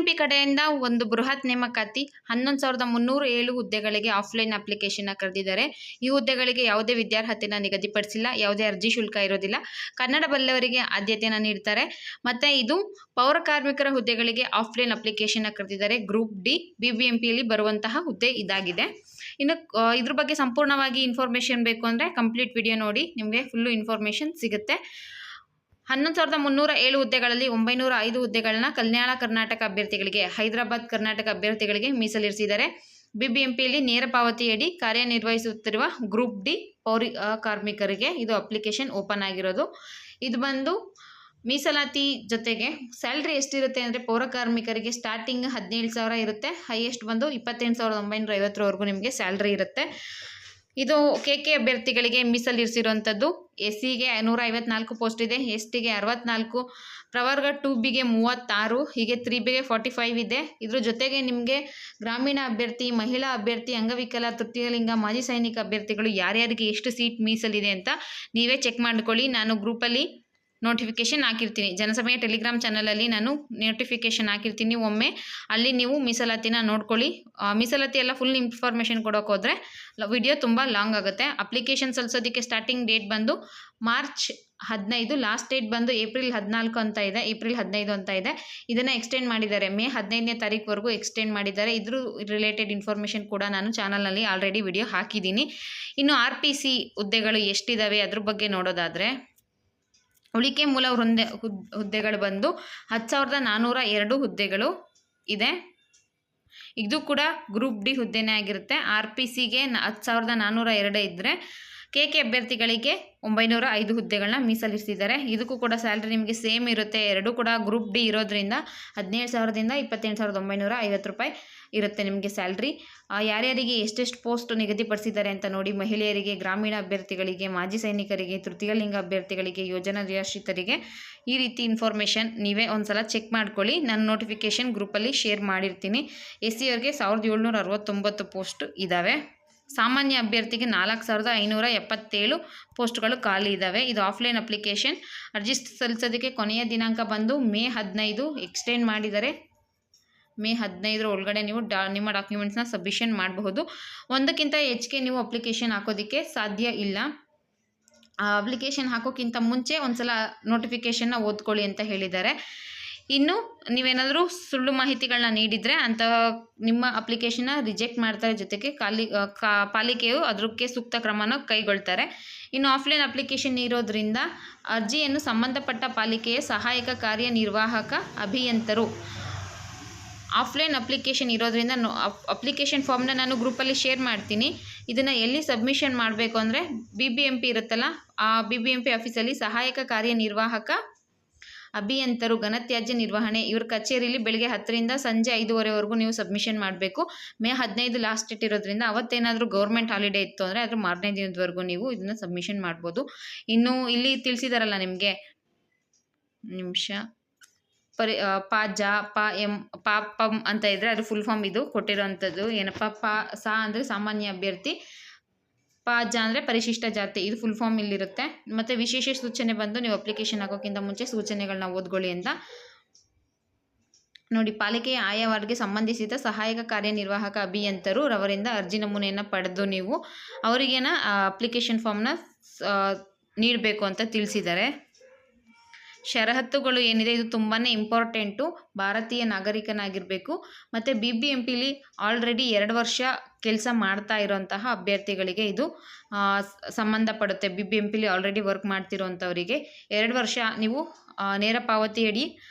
BBMP ಕಡೆಯಿಂದ ಒಂದು ಬೃಹತ್ ನೇಮಕಾತಿ 11,307 ಹುದ್ದೆಗಳಿಗೆ ಆಫ್ಲೈನ್ ಅಪ್ಲಿಕೇಶನ್ ಕರೆದಿದ್ದಾರೆ. ಈ ಹುದ್ದೆಗಳಿಗೆ ಯಾವುದೇ ವಿದ್ಯಾರ್ಹತೆಯನ್ನು ನಿಗದಿಪಡಿಸಿಲ್ಲ, ಯಾವುದೇ ಅರ್ಜಿ ಶುಲ್ಕ ಇರೋದಿಲ್ಲ. ಕನ್ನಡ ಬಲ್ಲವರಿಗೆ ಆದ್ಯತೆಯನ್ನು ನೀಡ್ತಾರೆ. ಮತ್ತು ಇದು ಪೌರ ಕಾರ್ಮಿಕರ ಹುದ್ದೆಗಳಿಗೆ ಆಫ್ಲೈನ್ ಅಪ್ಲಿಕೇಶನ್ ಕರೆದಿದ್ದಾರೆ. ಗ್ರೂಪ್ ಡಿ ಬಿಬಿಎಂಪಿಯಲ್ಲಿ ಬರುವಂತಹ ಹುದ್ದೆ ಇದಾಗಿದೆ. ಇನ್ನು ಇದ್ರ ಬಗ್ಗೆ ಸಂಪೂರ್ಣವಾಗಿ ಇನ್ಫಾರ್ಮೇಷನ್ ಬೇಕು ಅಂದರೆ ಕಂಪ್ಲೀಟ್ ವಿಡಿಯೋ ನೋಡಿ, ನಿಮಗೆ ಫುಲ್ಲು ಇನ್ಫಾರ್ಮೇಷನ್ ಸಿಗುತ್ತೆ. 11,307 ಹುದ್ದೆಗಳಲ್ಲಿ 905 ಹುದ್ದೆಗಳನ್ನ ಕಲ್ಯಾಣ ಕರ್ನಾಟಕ ಅಭ್ಯರ್ಥಿಗಳಿಗೆ, ಹೈದರಾಬಾದ್ ಕರ್ನಾಟಕ ಅಭ್ಯರ್ಥಿಗಳಿಗೆ ಮೀಸಲಿರಿಸಿದ್ದಾರೆ. ಬಿಬಿಎಂಪಿಯಲ್ಲಿ ನೇರ ಪಾವತಿಯಡಿ ಕಾರ್ಯನಿರ್ವಹಿಸುತ್ತಿರುವ ಗ್ರೂಪ್ ಡಿ ಪೌರ ಕಾರ್ಮಿಕರಿಗೆ ಇದು ಅಪ್ಲಿಕೇಶನ್ ಓಪನ್ ಆಗಿರೋದು. ಇದು ಬಂದು ಮೀಸಲಾತಿ ಜೊತೆಗೆ ಸ್ಯಾಲ್ರಿ ಎಷ್ಟಿರುತ್ತೆ ಅಂದರೆ ಪೌರ ಕಾರ್ಮಿಕರಿಗೆ ಸ್ಟಾರ್ಟಿಂಗ್ 17,000 ಇರುತ್ತೆ, ಹೈಯೆಸ್ಟ್ ಬಂದು 28,950ವರೆಗೂ ನಿಮಗೆ ಸ್ಯಾಲ್ರಿ ಇರುತ್ತೆ. ಇದು ಕೆ ಅಭ್ಯರ್ಥಿಗಳಿಗೆ ಮೀಸಲಿರಿಸಿರುವಂಥದ್ದು. SCಗೆ 154 ಪೋಸ್ಟ್ ಇದೆ, STಗೆ 64, ಪ್ರವರ್ಗ 2Bಗೆ 36, ಹೀಗೆ 3Bಗೆ 45 ಇದೆ. ಇದ್ರ ಜೊತೆಗೆ ನಿಮಗೆ ಗ್ರಾಮೀಣ ಅಭ್ಯರ್ಥಿ, ಮಹಿಳಾ ಅಭ್ಯರ್ಥಿ, ಅಂಗವಿಕಲ, ತೃತೀಯಲಿಂಗ, ಮಾಜಿ ಸೈನಿಕ ಅಭ್ಯರ್ಥಿಗಳು ಯಾರ್ಯಾರಿಗೆ ಎಷ್ಟು ಸೀಟ್ ಮೀಸಲಿದೆ ಅಂತ ನೀವೇ ಚೆಕ್ ಮಾಡ್ಕೊಳ್ಳಿ. ನಾನು ಗ್ರೂಪಲ್ಲಿ ನೋಟಿಫಿಕೇಷನ್ ಹಾಕಿರ್ತೀನಿ, ಜನಸಮಯ ಟೆಲಿಗ್ರಾಮ್ ಚಾನಲಲ್ಲಿ ನಾನು ನೋಟಿಫಿಕೇಷನ್ ಹಾಕಿರ್ತೀನಿ. ಒಮ್ಮೆ ಅಲ್ಲಿ ನೀವು ಮೀಸಲಾತಿನ ನೋಡ್ಕೊಳ್ಳಿ. ಮೀಸಲಾತಿ ಎಲ್ಲ ಫುಲ್ ಇನ್ಫಾರ್ಮೇಷನ್ ಕೊಡೋಕೆ ಹೋದರೆ ವಿಡಿಯೋ ತುಂಬ ಲಾಂಗ್ ಆಗುತ್ತೆ. ಅಪ್ಲಿಕೇಶನ್ ಸಲ್ಲಿಸೋದಕ್ಕೆ ಸ್ಟಾರ್ಟಿಂಗ್ ಡೇಟ್ ಬಂದು ಮಾರ್ಚ್ 15, ಲಾಸ್ಟ್ ಡೇಟ್ ಬಂದು ಏಪ್ರಿಲ್ 14 ಅಂತ ಇದೆ, ಏಪ್ರಿಲ್ 15 ಅಂತ ಇದೆ. ಇದನ್ನು ಎಕ್ಸ್ಟೆಂಡ್ ಮಾಡಿದ್ದಾರೆ, ಮೇ 15ನೇ ತಾರೀಕುವರೆಗೂ ಎಕ್ಸ್ಟೆಂಡ್ ಮಾಡಿದ್ದಾರೆ. ಇದ್ರ ರಿಲೇಟೆಡ್ ಇನ್ಫಾರ್ಮೇಷನ್ ಕೂಡ ನಾನು ಚಾನಲ್ನಲ್ಲಿ ಆಲ್ರೆಡಿ ವಿಡಿಯೋ ಹಾಕಿದ್ದೀನಿ. ಇನ್ನು RPC ಹುದ್ದೆಗಳು ಎಷ್ಟಿದ್ದಾವೆ ಅದ್ರ ಬಗ್ಗೆ ನೋಡೋದಾದರೆ, ಉಳಿಕೆ ಮೂಲ ಹುದ್ದೆಗಳು ಬಂದು 10,402 ಹುದ್ದೆಗಳು ಇದೆ. ಇದು ಕೂಡ ಗ್ರೂಪ್ ಡಿ ಹುದ್ದೆನೇ ಆಗಿರುತ್ತೆ. RPCಗೆ 10,402 ಇದ್ದರೆ ಕೆ ಅಭ್ಯರ್ಥಿಗಳಿಗೆ 905 ಹುದ್ದೆಗಳನ್ನ ಮೀಸಲಿರಿಸಿದ್ದಾರೆ. ಇದಕ್ಕೂ ಕೂಡ ಸ್ಯಾಲ್ರಿ ನಿಮಗೆ ಸೇಮ್ ಇರುತ್ತೆ. ಎರಡೂ ಕೂಡ ಗ್ರೂಪ್ ಡಿ ಇರೋದ್ರಿಂದ 17,000ದಿಂದ 28,950 ರೂಪಾಯಿ ಇರುತ್ತೆ ನಿಮಗೆ ಸ್ಯಾಲ್ರಿ. ಯಾರ್ಯಾರಿಗೆ ಎಷ್ಟೆಷ್ಟು ಪೋಸ್ಟ್ ನಿಗದಿಪಡಿಸಿದ್ದಾರೆ ಅಂತ ನೋಡಿ. ಮಹಿಳೆಯರಿಗೆ, ಗ್ರಾಮೀಣ ಅಭ್ಯರ್ಥಿಗಳಿಗೆ, ಮಾಜಿ ಸೈನಿಕರಿಗೆ, ತೃತೀಯ ಲಿಂಗ ಅಭ್ಯರ್ಥಿಗಳಿಗೆ, ಯೋಜನಾ ನಿರಾಶ್ರಿತರಿಗೆ ಈ ರೀತಿ ಇನ್ಫಾರ್ಮೇಷನ್ ನೀವೇ ಒಂದ್ಸಲ ಚೆಕ್ ಮಾಡ್ಕೊಳ್ಳಿ. ನಾನು ನೋಟಿಫಿಕೇಷನ್ ಗ್ರೂಪಲ್ಲಿ ಶೇರ್ ಮಾಡಿರ್ತೀನಿ. SC ಅವ್ರಿಗೆ 1,769 ಪೋಸ್ಟ್ ಇದ್ದಾವೆ. ಸಾಮಾನ್ಯ ಅಭ್ಯರ್ಥಿಗೆ 4,577 ಪೋಸ್ಟ್ಗಳು ಖಾಲಿ ಇದ್ದಾವೆ. ಇದು ಆಫ್ಲೈನ್ ಅಪ್ಲಿಕೇಶನ್. ಅರ್ಜಿ ಸಲ್ಲಿಸೋದಕ್ಕೆ ಕೊನೆಯ ದಿನಾಂಕ ಬಂದು ಮೇ 15 ಎಕ್ಸ್ಟೆಂಡ್ ಮಾಡಿದ್ದಾರೆ. ಮೇ 15 ಒಳಗಡೆ ನೀವು ನಿಮ್ಮ ಡಾಕ್ಯುಮೆಂಟ್ಸ್ನ ಸಬ್ಮಿಷನ್ ಮಾಡಬಹುದು. ಒಂದಕ್ಕಿಂತ ಹೆಚ್ಚಿಗೆ ನೀವು ಅಪ್ಲಿಕೇಶನ್ ಹಾಕೋದಕ್ಕೆ ಸಾಧ್ಯ ಇಲ್ಲ. ಅಪ್ಲಿಕೇಶನ್ ಹಾಕೋಕ್ಕಿಂತ ಮುಂಚೆ ಒಂದ್ಸಲ ನೋಟಿಫಿಕೇಷನ್ನ ಓದ್ಕೊಳ್ಳಿ ಅಂತ ಹೇಳಿದ್ದಾರೆ. ಇನ್ನು ನೀವೇನಾದರೂ ಸುಳ್ಳು ಮಾಹಿತಿಗಳನ್ನ ನೀಡಿದರೆ ಅಂತ ನಿಮ್ಮ ಅಪ್ಲಿಕೇಶನ್ನ ರಿಜೆಕ್ಟ್ ಮಾಡ್ತಾರೆ. ಜೊತೆಗೆ ಪಾಲಿಕೆಯು ಅದಕ್ಕೆ ಸೂಕ್ತ ಕ್ರಮನ ಕೈಗೊಳ್ತಾರೆ. ಇನ್ನು ಆಫ್ಲೈನ್ ಅಪ್ಲಿಕೇಶನ್ ಇರೋದ್ರಿಂದ ಅರ್ಜಿಯನ್ನು ಸಂಬಂಧಪಟ್ಟ ಪಾಲಿಕೆಯ ಸಹಾಯಕ ಕಾರ್ಯನಿರ್ವಾಹಕ ಅಭಿಯಂತರು, ಆಫ್ಲೈನ್ ಅಪ್ಲಿಕೇಶನ್ ಇರೋದ್ರಿಂದ ಅಪ್ಲಿಕೇಶನ್ ಫಾರ್ಮ್ನ ನಾನು ಗ್ರೂಪಲ್ಲಿ ಶೇರ್ ಮಾಡ್ತೀನಿ. ಇದನ್ನು ಎಲ್ಲಿ ಸಬ್ಮಿಷನ್ ಮಾಡಬೇಕು ಅಂದರೆ BBMP ಇರುತ್ತಲ್ಲ, ಆ BBMP ಆಫೀಸಲ್ಲಿ ಸಹಾಯಕ ಕಾರ್ಯನಿರ್ವಾಹಕ ಅಭಿಯಂತರು ಘನತ್ಯಾಜ್ಯ ನಿರ್ವಹಣೆ ಇವ್ರ ಕಚೇರಿಯಲ್ಲಿ ಬೆಳಗ್ಗೆ 10ರಿಂದ ಸಂಜೆ 5:30ವರೆಗೂ ನೀವು ಸಬ್ಮಿಷನ್ ಮಾಡಬೇಕು. ಮೇ 15 ಲಾಸ್ಟ್ ಡೇಟ್ ಇರೋದ್ರಿಂದ ಅವತ್ತೇನಾದರೂ ಗೌರ್ಮೆಂಟ್ ಹಾಲಿಡೇ ಇತ್ತು ಅಂದರೆ ಅದ್ರ ಮಾರನೇ ದಿನದವರೆಗೂ ನೀವು ಇದನ್ನು ಸಬ್ಮಿಷನ್ ಮಾಡ್ಬೋದು. ಇನ್ನು ಇಲ್ಲಿ ತಿಳಿಸಿದಾರಲ್ಲ ನಿಮಗೆ PAJ, PAM, PAPM ಅಂತ ಇದ್ದರೆ ಅದು ಫುಲ್ ಫಾರ್ಮ್ ಇದು ಕೊಟ್ಟಿರೋವಂಥದ್ದು. ಏನಪ್ಪ ಸಾ ಅಂದರೆ ಸಾಮಾನ್ಯ ಅಭ್ಯರ್ಥಿ, PAJ ಅಂದರೆ ಪರಿಶಿಷ್ಟ ಜಾತಿ, ಇದು ಫುಲ್ ಫಾರ್ಮ್ ಇಲ್ಲಿರುತ್ತೆ. ಮತ್ತು ವಿಶೇಷ ಸೂಚನೆ ಬಂದು ನೀವು ಅಪ್ಲಿಕೇಶನ್ ಹಾಕೋಕ್ಕಿಂತ ಮುಂಚೆ ಸೂಚನೆಗಳನ್ನ ಓದ್ಕೊಳ್ಳಿ ಅಂತ ನೋಡಿ. ಪಾಲಿಕೆಯ ಆಯಾ ವಾರ್ಡ್ಗೆ ಸಂಬಂಧಿಸಿದ ಸಹಾಯಕ ಕಾರ್ಯನಿರ್ವಾಹಕ ಅಭಿಯಂತರು ರವರಿಂದ ಅರ್ಜಿ ನಮೂನೆಯನ್ನು ಪಡೆದು ನೀವು ಅವರಿಗೇನ ಅಪ್ಲಿಕೇಶನ್ ಫಾರ್ಮ್ನ ನೀಡಬೇಕು ಅಂತ ತಿಳಿಸಿದ್ದಾರೆ. ಷರತ್ತುಗಳು ಏನಿದೆ ಇದು ತುಂಬಾ ಇಂಪಾರ್ಟೆಂಟು. ಭಾರತೀಯ ನಾಗರಿಕನಾಗಿರಬೇಕು ಮತ್ತು BBMPಲಿ ಆಲ್ರೆಡಿ 2 ವರ್ಷ ಕೆಲಸ ಮಾಡ್ತಾ ಇರೋಂತಹ ಅಭ್ಯರ್ಥಿಗಳಿಗೆ ಇದು ಸಂಬಂಧಪಡುತ್ತೆ. BBMPಲಿ ಆಲ್ರೆಡಿ ವರ್ಕ್ ಮಾಡ್ತಿರೋಂಥವರಿಗೆ 2 ವರ್ಷ ನೀವು ನೇರ ಪಾವತಿಯಡಿ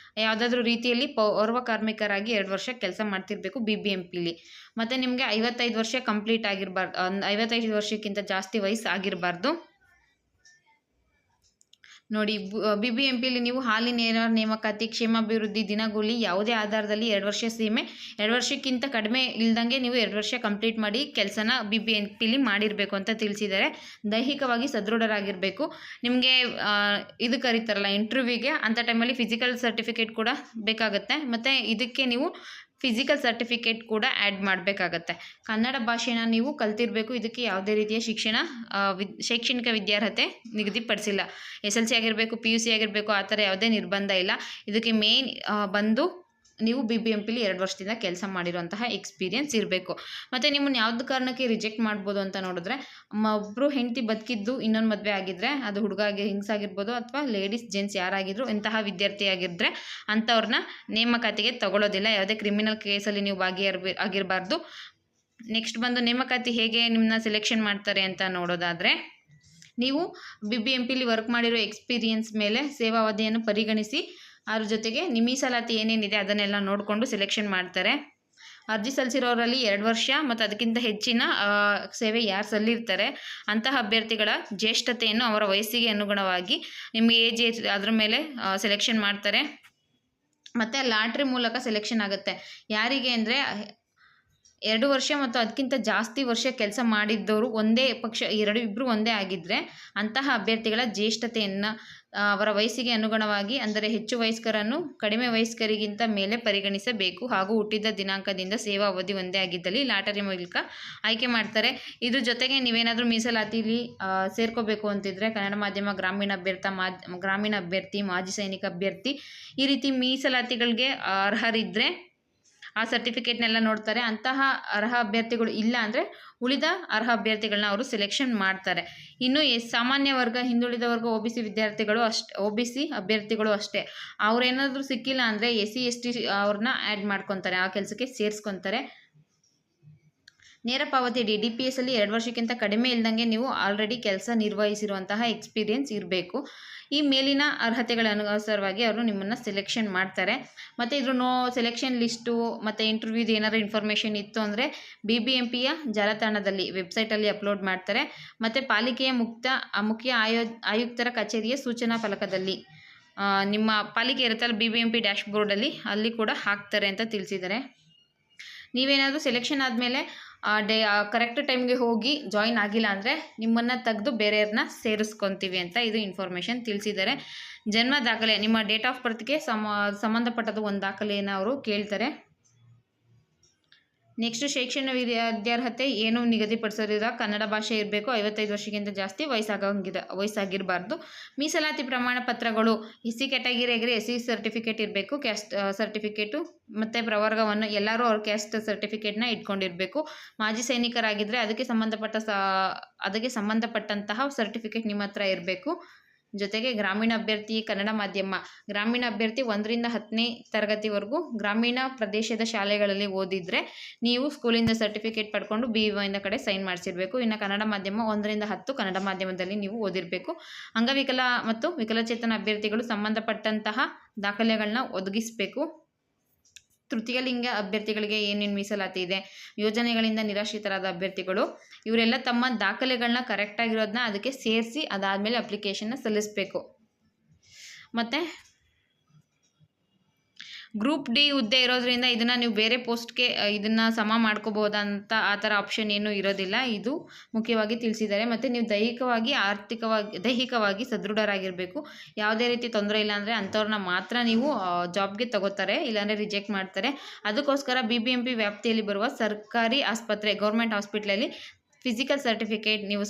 ಯಾವುದಾದ್ರೂ ರೀತಿಯಲ್ಲಿ ಪೌರ ಕಾರ್ಮಿಕರಾಗಿ 2 ವರ್ಷ ಕೆಲಸ ಮಾಡ್ತಿರಬೇಕು BBMPಲಿ. ಮತ್ತು ನಿಮಗೆ 55 ವರ್ಷ ಕಂಪ್ಲೀಟ್ ಆಗಿರಬಾರ್ದು, 55 ವರ್ಷಕ್ಕಿಂತ ಜಾಸ್ತಿ ವಯಸ್ಸು ಆಗಿರಬಾರ್ದು. ನೋಡಿ, BBMPಲಿ ನೀವು ಹಾಲಿ ನೇರ ನೇಮಕಾತಿ, ಕ್ಷೇಮಾಭಿವೃದ್ಧಿ, ದಿನಗೂಲಿ ಯಾವುದೇ ಆಧಾರದಲ್ಲಿ 2 ವರ್ಷ ಸೀಮೆ, 2 ವರ್ಷಕ್ಕಿಂತ ಕಡಿಮೆ ಇಲ್ದಂಗೆ ನೀವು 2 ವರ್ಷ ಕಂಪ್ಲೀಟ್ ಮಾಡಿ ಕೆಲಸನ BBMPಲಿ ಮಾಡಿರಬೇಕು ಅಂತ ತಿಳಿಸಿದ್ದಾರೆ. ದೈಹಿಕವಾಗಿ ಸದೃಢರಾಗಿರಬೇಕು. ನಿಮಗೆ ಇದು ಕರೀತಾರಲ್ಲ ಇಂಟರ್ವ್ಯೂಗೆ, ಅಂಥ ಟೈಮಲ್ಲಿ ಫಿಸಿಕಲ್ ಸರ್ಟಿಫಿಕೇಟ್ ಕೂಡ ಬೇಕಾಗುತ್ತೆ. ಮತ್ತು ಇದಕ್ಕೆ ನೀವು ಫಿಸಿಕಲ್ ಸರ್ಟಿಫಿಕೇಟ್ ಕೂಡ ಆ್ಯಡ್ ಮಾಡಬೇಕಾಗತ್ತೆ. ಕನ್ನಡ ಭಾಷೆನ ನೀವು ಕಲ್ತಿರಬೇಕು. ಇದಕ್ಕೆ ಯಾವುದೇ ರೀತಿಯ ಶೈಕ್ಷಣಿಕ ವಿದ್ಯಾರ್ಹತೆ ನಿಗದಿಪಡಿಸಿಲ್ಲ. SLC ಆಗಿರಬೇಕು, PUC ಆಗಿರಬೇಕು, ಆ ಥರ ಯಾವುದೇ ನಿರ್ಬಂಧ ಇಲ್ಲ. ಇದಕ್ಕೆ ಮೇನ್ ಬಂದು ನೀವು BBMPಲಿ 2 ವರ್ಷದಿಂದ ಕೆಲಸ ಮಾಡಿರುವಂತಹ ಎಕ್ಸ್ಪೀರಿಯನ್ಸ್ ಇರಬೇಕು. ಮತ್ತು ನಿಮ್ಮನ್ನು ಯಾವ್ದು ಕಾರಣಕ್ಕೆ ರಿಜೆಕ್ಟ್ ಮಾಡ್ಬೋದು ಅಂತ ನೋಡಿದ್ರೆ, ಒಬ್ಬರು ಹೆಂಡತಿ ಬದುಕಿದ್ದು ಇನ್ನೊಂದು ಮದುವೆ ಆಗಿದ್ದರೆ, ಅದು ಹುಡುಗ ಹೆಂಗಸಾಗಿರ್ಬೋದು ಅಥವಾ ಲೇಡೀಸ್ ಜೆಂಟ್ಸ್ ಯಾರಾಗಿದ್ರು ಇಂತಹ ವಿದ್ಯಾರ್ಥಿ ಆಗಿದ್ದರೆ ಅಂಥವ್ರನ್ನ ನೇಮಕಾತಿಗೆ ತಗೊಳ್ಳೋದಿಲ್ಲ. ಯಾವುದೇ ಕ್ರಿಮಿನಲ್ ಕೇಸಲ್ಲಿ ನೀವು ಆಗಿರಬಾರ್ದು. ನೆಕ್ಸ್ಟ್ ಬಂದು ನೇಮಕಾತಿ ಹೇಗೆ ನಿಮ್ಮನ್ನ ಸೆಲೆಕ್ಷನ್ ಮಾಡ್ತಾರೆ ಅಂತ ನೋಡೋದಾದರೆ, ನೀವು BBMPಲಿ ವರ್ಕ್ ಮಾಡಿರೋ ಎಕ್ಸ್ಪೀರಿಯನ್ಸ್ ಮೇಲೆ ಸೇವಾವಧಿಯನ್ನು ಪರಿಗಣಿಸಿ ಅದ್ರ ಜೊತೆಗೆ ಮೀಸಲಾತಿ ಏನೇನಿದೆ ಅದನ್ನೆಲ್ಲ ನೋಡಿಕೊಂಡು ಸೆಲೆಕ್ಷನ್ ಮಾಡ್ತಾರೆ. ಅರ್ಜಿ ಸಲ್ಲಿಸಿರೋರಲ್ಲಿ 2 ವರ್ಷ ಮತ್ತು ಅದಕ್ಕಿಂತ ಹೆಚ್ಚಿನ ಸೇವೆ ಯಾರು ಸಲ್ಲಿರ್ತಾರೆ ಅಂತಹ ಅಭ್ಯರ್ಥಿಗಳ ಜ್ಯೇಷ್ಠತೆಯನ್ನು ಅವರ ವಯಸ್ಸಿಗೆ ಅನುಗುಣವಾಗಿ ನಿಮಗೆ ಏಜ್ ಅದ್ರ ಮೇಲೆ ಸೆಲೆಕ್ಷನ್ ಮಾಡ್ತಾರೆ. ಮತ್ತು ಲಾಟ್ರಿ ಮೂಲಕ ಸೆಲೆಕ್ಷನ್ ಆಗುತ್ತೆ. ಯಾರಿಗೆ ಅಂದರೆ 2 ವರ್ಷ ಮತ್ತು ಅದಕ್ಕಿಂತ ಜಾಸ್ತಿ ವರ್ಷ ಕೆಲಸ ಮಾಡಿದ್ದವರು ಒಂದೇ ಪಕ್ಷ ಇಬ್ಬರು ಒಂದೇ ಆಗಿದ್ದರೆ ಅಂತಹ ಅಭ್ಯರ್ಥಿಗಳ ಜ್ಯೇಷ್ಠತೆಯನ್ನು ಅವರ ವಯಸ್ಸಿಗೆ ಅನುಗುಣವಾಗಿ, ಅಂದರೆ ಹೆಚ್ಚು ವಯಸ್ಕರನ್ನು ಕಡಿಮೆ ವಯಸ್ಕರಿಗಿಂತ ಮೇಲೆ ಪರಿಗಣಿಸಬೇಕು ಹಾಗೂ ಹುಟ್ಟಿದ ದಿನಾಂಕದಿಂದ ಸೇವಾ ಅವಧಿ ಒಂದೇ ಆಗಿದ್ದಲ್ಲಿ ಲಾಟರಿ ಮೂಲಕ ಆಯ್ಕೆ ಮಾಡ್ತಾರೆ. ಇದ್ರ ಜೊತೆಗೆ ನೀವೇನಾದರೂ ಮೀಸಲಾತಿಲಿ ಸೇರ್ಕೋಬೇಕು ಅಂತಿದ್ರೆ ಕನ್ನಡ ಮಾಧ್ಯಮ ಗ್ರಾಮೀಣ ಅಭ್ಯರ್ಥಿ, ಮಾಜಿ ಸೈನಿಕ ಅಭ್ಯರ್ಥಿ ಈ ರೀತಿ ಮೀಸಲಾತಿಗಳಿಗೆ ಅರ್ಹರಿದ್ದರೆ ಆ ಸರ್ಟಿಫಿಕೇಟ್ನೆಲ್ಲ ನೋಡ್ತಾರೆ. ಅಂತಹ ಅರ್ಹ ಅಭ್ಯರ್ಥಿಗಳು ಇಲ್ಲ ಅಂದರೆ ಉಳಿದ ಅರ್ಹ ಅಭ್ಯರ್ಥಿಗಳನ್ನ ಅವರು ಸೆಲೆಕ್ಷನ್ ಮಾಡ್ತಾರೆ. ಇನ್ನು ಸಾಮಾನ್ಯ ವರ್ಗ, ಹಿಂದುಳಿದ ವರ್ಗ, OBC ವಿದ್ಯಾರ್ಥಿಗಳು OBC ಅಭ್ಯರ್ಥಿಗಳು ಅಷ್ಟೇ. ಅವ್ರೇನಾದರೂ ಸಿಕ್ಕಿಲ್ಲ ಅಂದರೆ SC ST ಅವ್ರನ್ನ ಆ್ಯಡ್ ಮಾಡ್ಕೊತಾರೆ, ಆ ಕೆಲಸಕ್ಕೆ ಸೇರಿಸ್ಕೊತಾರೆ. ನೇರ ಪಾವತಿ DPSಲ್ಲಿ 2 ವರ್ಷಕ್ಕಿಂತ ಕಡಿಮೆ ಇಲ್ದಂಗೆ ನೀವು ಆಲ್ರೆಡಿ ಕೆಲಸ ನಿರ್ವಹಿಸಿರುವಂತಹ ಎಕ್ಸ್ಪೀರಿಯನ್ಸ್ ಇರಬೇಕು. ಈ ಮೇಲಿನ ಅರ್ಹತೆಗಳ ಅನುಸಾರವಾಗಿ ಅವರು ನಿಮ್ಮನ್ನು ಸೆಲೆಕ್ಷನ್ ಮಾಡ್ತಾರೆ. ಮತ್ತು ಇದ್ರ ಸೆಲೆಕ್ಷನ್ ಲಿಸ್ಟು ಮತ್ತು ಇಂಟರ್ವ್ಯೂದು ಏನಾದರೂ ಇನ್ಫಾರ್ಮೇಷನ್ ಇತ್ತು ಅಂದರೆ BBMPಯ ಜಾಲತಾಣದಲ್ಲಿ ವೆಬ್ಸೈಟಲ್ಲಿ ಅಪ್ಲೋಡ್ ಮಾಡ್ತಾರೆ. ಮತ್ತು ಪಾಲಿಕೆಯ ಮುಖ್ಯ ಆಯುಕ್ತರ ಕಚೇರಿಯ ಸೂಚನಾ ಫಲಕದಲ್ಲಿ ನಿಮ್ಮ ಪಾಲಿಕೆ ಇರುತ್ತಲ್ಲ BBMP ಡ್ಯಾಶ್ಬೋರ್ಡಲ್ಲಿ ಅಲ್ಲಿ ಕೂಡ ಹಾಕ್ತಾರೆ ಅಂತ ತಿಳಿಸಿದ್ದಾರೆ. ನೀವೇನಾದರೂ ಸೆಲೆಕ್ಷನ್ ಆದಮೇಲೆ ಕರೆಕ್ಟ್ ಟೈಮ್ಗೆ ಹೋಗಿ ಜಾಯಿನ್ ಆಗಿಲ್ಲ ಅಂದರೆ ನಿಮ್ಮನ್ನು ತೆಗೆದು ಬೇರೆಯವ್ರನ್ನ ಸೇರಿಸ್ಕೊತೀವಿ ಅಂತ ಇದು ಇನ್ಫಾರ್ಮೇಷನ್ ತಿಳಿಸಿದ್ದಾರೆ. ಜನ್ಮ ದಾಖಲೆ, ನಿಮ್ಮ ಡೇಟ್ ಆಫ್ ಬರ್ತ್ಗೆ ಸಂಬಂಧಪಟ್ಟದ್ದು ಒಂದು ದಾಖಲೆಯನ್ನು ಅವರು ಕೇಳ್ತಾರೆ. ನೆಕ್ಸ್ಟ್ ಶೈಕ್ಷಣಿಕ ವಿದ್ಯಾರ್ಹತೆ ಏನು ನಿಗದಿಪಡಿಸಿರೋ ಕನ್ನಡ ಭಾಷೆ ಇರಬೇಕು. 55 ವರ್ಷಕ್ಕಿಂತ ಜಾಸ್ತಿ ವಯಸ್ಸಾಗಿರಬಾರ್ದು. ಮೀಸಲಾತಿ ಪ್ರಮಾಣ ಪತ್ರಗಳು SC ಕ್ಯಾಟಗಿರಿಯಾಗಿರಿ SC ಸರ್ಟಿಫಿಕೇಟ್ ಇರಬೇಕು, ಕ್ಯಾಸ್ಟ್ ಸರ್ಟಿಫಿಕೇಟು ಮತ್ತು ಪ್ರವರ್ಗವನ್ನು ಎಲ್ಲರೂ ಅವ್ರ ಕ್ಯಾಸ್ಟ್ ಸರ್ಟಿಫಿಕೇಟ್ನ ಇಟ್ಕೊಂಡಿರಬೇಕು. ಮಾಜಿ ಸೈನಿಕರಾಗಿದ್ದರೆ ಅದಕ್ಕೆ ಸಂಬಂಧಪಟ್ಟಂತಹ ಸರ್ಟಿಫಿಕೇಟ್ ನಿಮ್ಮ ಹತ್ರ ಇರಬೇಕು. ಜೊತೆಗೆ ಗ್ರಾಮೀಣ ಅಭ್ಯರ್ಥಿ ಕನ್ನಡ ಮಾಧ್ಯಮ, ಗ್ರಾಮೀಣ ಅಭ್ಯರ್ಥಿ 1ರಿಂದ 10ನೇ ತರಗತಿವರೆಗೂ ಗ್ರಾಮೀಣ ಪ್ರದೇಶದ ಶಾಲೆಗಳಲ್ಲಿ ಓದಿದರೆ ನೀವು ಸ್ಕೂಲಿಂದ ಸರ್ಟಿಫಿಕೇಟ್ ಪಡ್ಕೊಂಡು BIO ಇಂದ ಕಡೆ ಸೈನ್ ಮಾಡಿಸಿರಬೇಕು. ಇನ್ನು ಕನ್ನಡ ಮಾಧ್ಯಮ 1ರಿಂದ 10 ಕನ್ನಡ ಮಾಧ್ಯಮದಲ್ಲಿ ನೀವು ಓದಿರಬೇಕು. ಅಂಗವಿಕಲ ಮತ್ತು ವಿಕಲಚೇತನ ಅಭ್ಯರ್ಥಿಗಳು ಸಂಬಂಧಪಟ್ಟಂತಹ ದಾಖಲೆಗಳನ್ನ ಒದಗಿಸಬೇಕು. ತೃತೀಯ ಲಿಂಗ ಅಭ್ಯರ್ಥಿಗಳಿಗೆ ಏನೇನು ಮೀಸಲಾತಿ ಇದೆ, ಯೋಜನೆಗಳಿಂದ ನಿರಾಶ್ರಿತರಾದ ಅಭ್ಯರ್ಥಿಗಳು ಇವರೆಲ್ಲ ತಮ್ಮ ದಾಖಲೆಗಳನ್ನ ಕರೆಕ್ಟಾಗಿರೋದನ್ನ ಅದಕ್ಕೆ ಸೇರಿಸಿ ಅದಾದಮೇಲೆ ಅಪ್ಲಿಕೇಶನ್ನ ಸಲ್ಲಿಸಬೇಕು. ಮತ್ತು ಗ್ರೂಪ್ ಡಿ ಹುದ್ದೆ ಇರೋದ್ರಿಂದ ಇದನ್ನು ನೀವು ಬೇರೆ ಪೋಸ್ಟ್ಗೆ ಇದನ್ನು ಸಮ ಮಾಡ್ಕೋಬೋದಂತ ಆ ಥರ ಆಪ್ಷನ್ ಏನೂ ಇರೋದಿಲ್ಲ. ಇದು ಮುಖ್ಯವಾಗಿ ತಿಳಿಸಿದ್ದಾರೆ. ಮತ್ತು ನೀವು ದೈಹಿಕವಾಗಿ ಸದೃಢರಾಗಿರಬೇಕು. ಯಾವುದೇ ರೀತಿ ತೊಂದರೆ ಇಲ್ಲ ಅಂದರೆ ಅಂಥವ್ರನ್ನ ಮಾತ್ರ ನೀವು ಜಾಬ್ಗೆ ತಗೋತಾರೆ, ಇಲ್ಲಾಂದರೆ ರಿಜೆಕ್ಟ್ ಮಾಡ್ತಾರೆ. ಅದಕ್ಕೋಸ್ಕರ BBMP ವ್ಯಾಪ್ತಿಯಲ್ಲಿ ಬರುವ ಸರ್ಕಾರಿ ಆಸ್ಪತ್ರೆ, ಗೌರ್ಮೆಂಟ್ ಹಾಸ್ಪಿಟ್ಲಲ್ಲಿ ಫಿಸಿಕಲ್ ಸರ್ಟಿಫಿಕೇಟ್, ನೀವು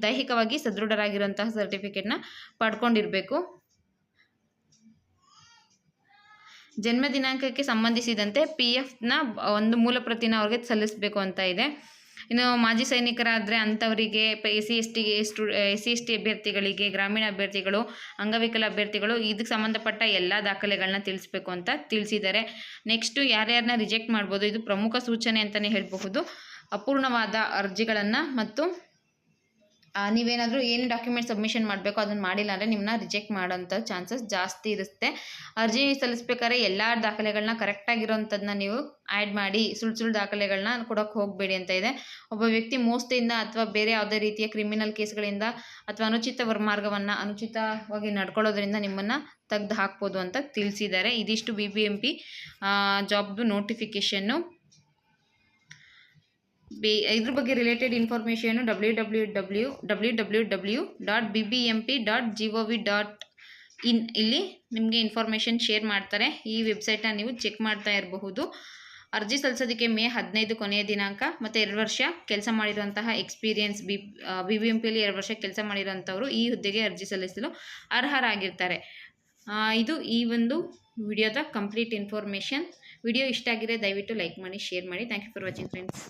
ದೈಹಿಕವಾಗಿ ಸದೃಢರಾಗಿರುವಂತಹ ಸರ್ಟಿಫಿಕೇಟ್ನ ಪಡ್ಕೊಂಡಿರಬೇಕು. ಜನ್ಮ ದಿನಾಂಕಕ್ಕೆ ಸಂಬಂಧಿಸಿದಂತೆ PFನ ಒಂದು ಮೂಲ ಪ್ರತಿನ ಅವ್ರಿಗೆ ಸಲ್ಲಿಸಬೇಕು ಅಂತ ಇದೆ. ಇನ್ನು ಮಾಜಿ ಸೈನಿಕರಾದರೆ ಅಂಥವರಿಗೆ SC ST ಅಭ್ಯರ್ಥಿಗಳಿಗೆ, ಗ್ರಾಮೀಣ ಅಭ್ಯರ್ಥಿಗಳು, ಅಂಗವಿಕಲ ಅಭ್ಯರ್ಥಿಗಳು ಇದಕ್ಕೆ ಸಂಬಂಧಪಟ್ಟ ಎಲ್ಲ ದಾಖಲೆಗಳನ್ನ ತಿಳಿಸ್ಬೇಕು ಅಂತ ತಿಳಿಸಿದ್ದಾರೆ. ನೆಕ್ಸ್ಟು ಯಾರ್ಯಾರನ್ನ ರಿಜೆಕ್ಟ್ ಮಾಡ್ಬೋದು, ಇದು ಪ್ರಮುಖ ಸೂಚನೆ ಅಂತಲೇ ಹೇಳಬಹುದು. ಅಪೂರ್ಣವಾದ ಅರ್ಜಿಗಳನ್ನು ಮತ್ತು ನೀವೇನಾದರೂ ಏನು ಡಾಕ್ಯುಮೆಂಟ್ ಸಬ್ಮಿಷನ್ ಮಾಡಬೇಕು ಅದನ್ನು ಮಾಡಿಲ್ಲ ಅಂದರೆ ನಿಮ್ಮನ್ನ ರಿಜೆಕ್ಟ್ ಮಾಡೋಂಥ ಚಾನ್ಸಸ್ ಜಾಸ್ತಿ ಇರುತ್ತೆ. ಅರ್ಜಿ ಸಲ್ಲಿಸ್ಬೇಕಾದ್ರೆ ಎಲ್ಲ ದಾಖಲೆಗಳನ್ನ ಕರೆಕ್ಟಾಗಿರೋಂಥದ್ದನ್ನ ನೀವು ಆ್ಯಡ್ ಮಾಡಿ, ಸುಳ್ಳು ದಾಖಲೆಗಳನ್ನ ಕೊಡೋಕ್ಕೆ ಹೋಗಬೇಡಿ ಅಂತ ಇದೆ. ಒಬ್ಬ ವ್ಯಕ್ತಿ ಮೋಸದಿಂದ ಅಥವಾ ಬೇರೆ ಯಾವುದೇ ರೀತಿಯ ಕ್ರಿಮಿನಲ್ ಕೇಸ್ಗಳಿಂದ ಅಥವಾ ಅನುಚಿತವಾಗಿ ನಡ್ಕೊಳ್ಳೋದ್ರಿಂದ ನಿಮ್ಮನ್ನು ತೆಗೆದು ಹಾಕ್ಬೋದು ಅಂತ ತಿಳಿಸಿದ್ದಾರೆ. ಇದಿಷ್ಟು BBMP ಜಾಬ್ದು ನೋಟಿಫಿಕೇಷನ್ನು. ಇದ್ರ ಬಗ್ಗೆ ರಿಲೇಟೆಡ್ ಇನ್ಫಾರ್ಮೇಷನು www.bbmp.gov.in ಇಲ್ಲಿ ನಿಮಗೆ ಇನ್ಫಾರ್ಮೇಷನ್ ಶೇರ್ ಮಾಡ್ತಾರೆ. ಈ ವೆಬ್ಸೈಟ್ನ ನೀವು ಚೆಕ್ ಮಾಡ್ತಾ ಇರಬಹುದು. ಅರ್ಜಿ ಸಲ್ಲಿಸೋದಕ್ಕೆ ಮೇ 15 ಕೊನೆಯ ದಿನಾಂಕ. ಮತ್ತು 2 ವರ್ಷ ಕೆಲಸ ಮಾಡಿರುವಂತಹ ಎಕ್ಸ್ಪೀರಿಯನ್ಸ್ BBMPಯಲ್ಲಿ 2 ವರ್ಷ ಕೆಲಸ ಮಾಡಿರೋಂಥವ್ರು ಈ ಹುದ್ದೆಗೆ ಅರ್ಜಿ ಸಲ್ಲಿಸಲು ಅರ್ಹರಾಗಿರ್ತಾರೆ. ಇದು ಈ ಒಂದು ವಿಡಿಯೋದ ಕಂಪ್ಲೀಟ್ ಇನ್ಫಾರ್ಮೇಷನ್. ವಿಡಿಯೋ ಇಷ್ಟ ಆಗಿದೆ ದಯವಿಟ್ಟು ಲೈಕ್ ಮಾಡಿ, ಶೇರ್ ಮಾಡಿ. Thank you for watching friends.